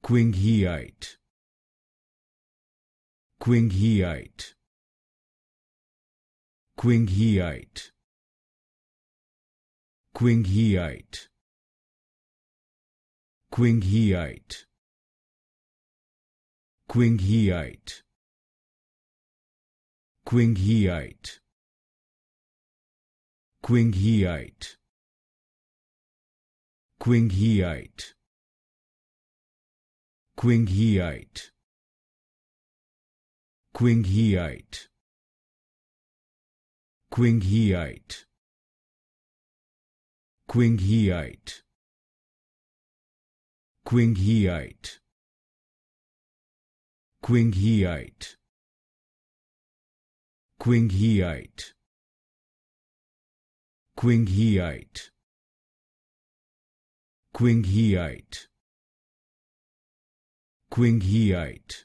Qingheiite, Qingheiite, Qingheiite, Qingheiite, Qingheiite, Qingheiite, Qingheiite, Qingheiite, Qingheiite, Qingheiite, Qingheiite, Qingheiite, Qingheiite, Qingheiite, Qingheiite, Qingheiite, Qingheiite, Qingheiite, Qingheiite,